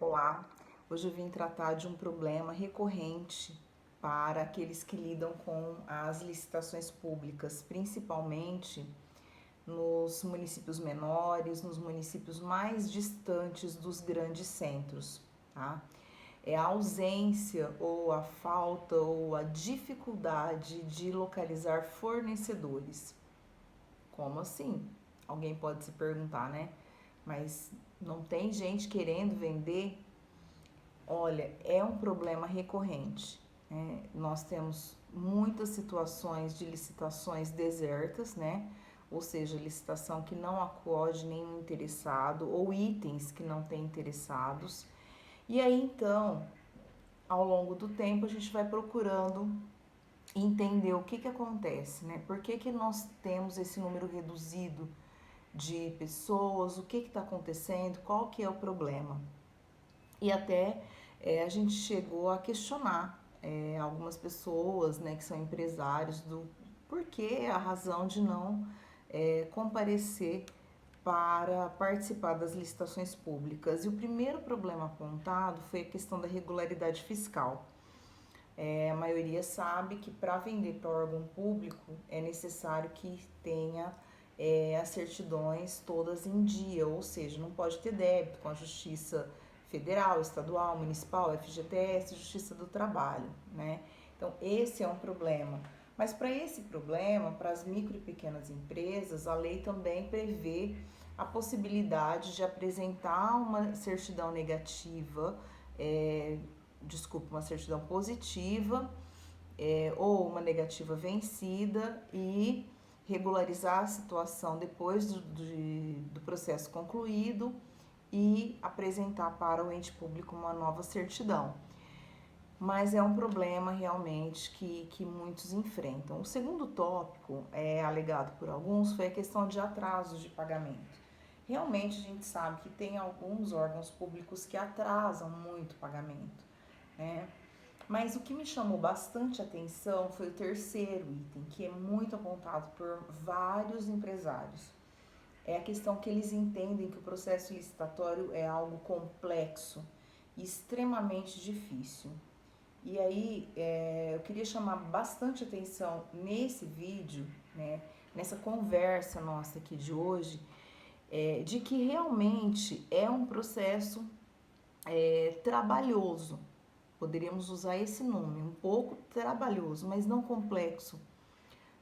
Olá, hoje eu vim tratar de um problema recorrente para aqueles que lidam com as licitações públicas, principalmente nos municípios menores, nos municípios mais distantes dos grandes centros, tá? É a ausência ou a falta ou a dificuldade de localizar fornecedores. Como assim? Alguém pode se perguntar, né? Mas não tem gente querendo vender? Olha, é um problema recorrente, né? Nós temos muitas situações de licitações desertas, né? Ou seja, licitação que não acode nenhum interessado ou itens que não tem interessados. E aí então, ao longo do tempo, a gente vai procurando entender o que acontece, né? Por que nós temos esse número reduzido de pessoas, o que está acontecendo, qual que é o problema. E até a gente chegou a questionar algumas pessoas, né, que são empresários, do porquê, a razão de não comparecer para participar das licitações públicas. E o primeiro problema apontado foi a questão da regularidade fiscal. A maioria sabe que para vender para órgão público é necessário que tenha as certidões todas em dia, ou seja, não pode ter débito com a Justiça Federal, Estadual, Municipal, FGTS, Justiça do Trabalho, né? Então, esse é um problema. Mas para esse problema, para as micro e pequenas empresas, a lei também prevê a possibilidade de apresentar uma certidão negativa, uma certidão positiva ou uma negativa vencida e regularizar a situação depois do processo concluído e apresentar para o ente público uma nova certidão. Mas é um problema realmente que muitos enfrentam. O segundo tópico, alegado por alguns, foi a questão de atrasos de pagamento. Realmente a gente sabe que tem alguns órgãos públicos que atrasam muito o pagamento, né? Mas o que me chamou bastante atenção foi o terceiro item, que é muito apontado por vários empresários. É a questão que eles entendem que o processo licitatório é algo complexo e extremamente difícil. E aí eu queria chamar bastante atenção nesse vídeo, né, nessa conversa nossa aqui de hoje, de que realmente é um processo trabalhoso. Poderíamos usar esse nome, um pouco trabalhoso, mas não complexo,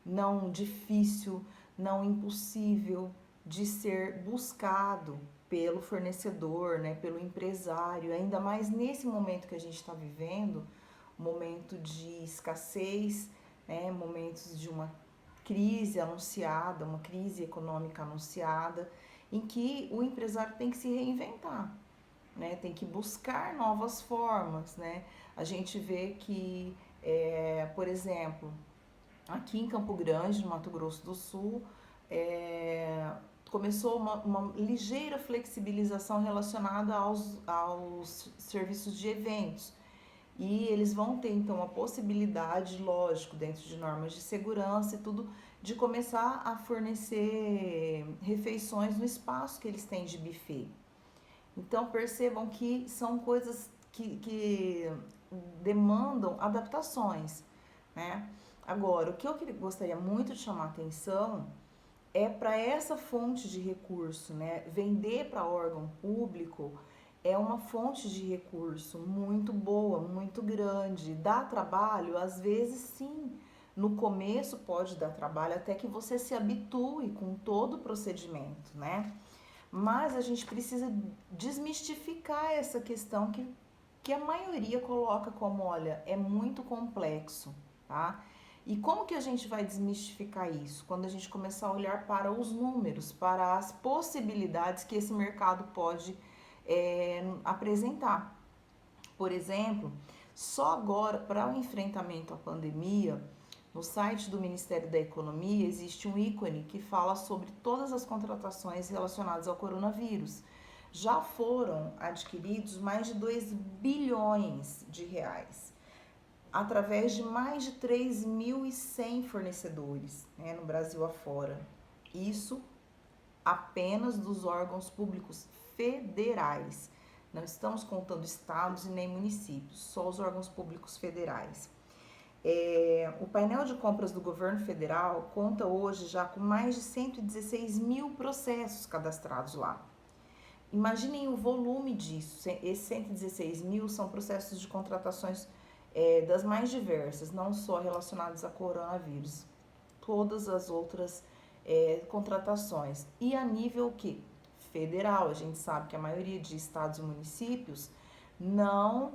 não difícil, não impossível de ser buscado pelo fornecedor, né, pelo empresário, ainda mais nesse momento que a gente está vivendo, momento de escassez, né, momentos de uma crise anunciada, uma crise econômica anunciada, em que o empresário tem que se reinventar, né, tem que buscar novas formas, né? A gente vê que, por exemplo, aqui em Campo Grande, no Mato Grosso do Sul, começou uma ligeira flexibilização relacionada aos serviços de eventos. E eles vão ter, então, a possibilidade, lógico, dentro de normas de segurança e tudo, de começar a fornecer refeições no espaço que eles têm de buffet. Então, percebam que são coisas que demandam adaptações, né? Agora, o que eu gostaria muito de chamar a atenção é para essa fonte de recurso, né? Vender para órgão público é uma fonte de recurso muito boa, muito grande. Dá trabalho? Às vezes sim. No começo pode dar trabalho até que você se habitue com todo o procedimento, né? Mas a gente precisa desmistificar essa questão que a maioria coloca como, olha, é muito complexo, tá? E como que a gente vai desmistificar isso? Quando a gente começar a olhar para os números, para as possibilidades que esse mercado pode apresentar. Por exemplo, só agora, para o enfrentamento à pandemia, no site do Ministério da Economia existe um ícone que fala sobre todas as contratações relacionadas ao coronavírus. Já foram adquiridos mais de 2 bilhões de reais, através de mais de 3.100 fornecedores, né, no Brasil afora. Isso apenas dos órgãos públicos federais. Não estamos contando estados e nem municípios, só os órgãos públicos federais. O painel de compras do governo federal conta hoje já com mais de 116 mil processos cadastrados lá. Imaginem o volume disso. Esses 116 mil são processos de contratações das mais diversas, não só relacionados a coronavírus, todas as outras contratações. E a nível que federal, a gente sabe que a maioria de estados e municípios não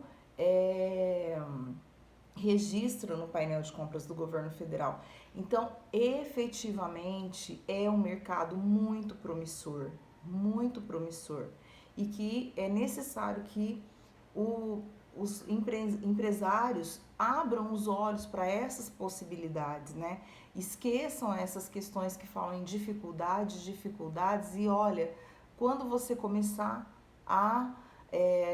registra no painel de compras do governo federal. Então, efetivamente, é um mercado muito promissor, e que é necessário que os empresários abram os olhos para essas possibilidades, né? Esqueçam essas questões que falam em dificuldades e olha, quando você começar a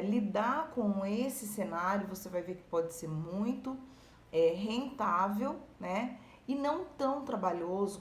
lidar com esse cenário, você vai ver que pode ser muito rentável, né? E não tão trabalhoso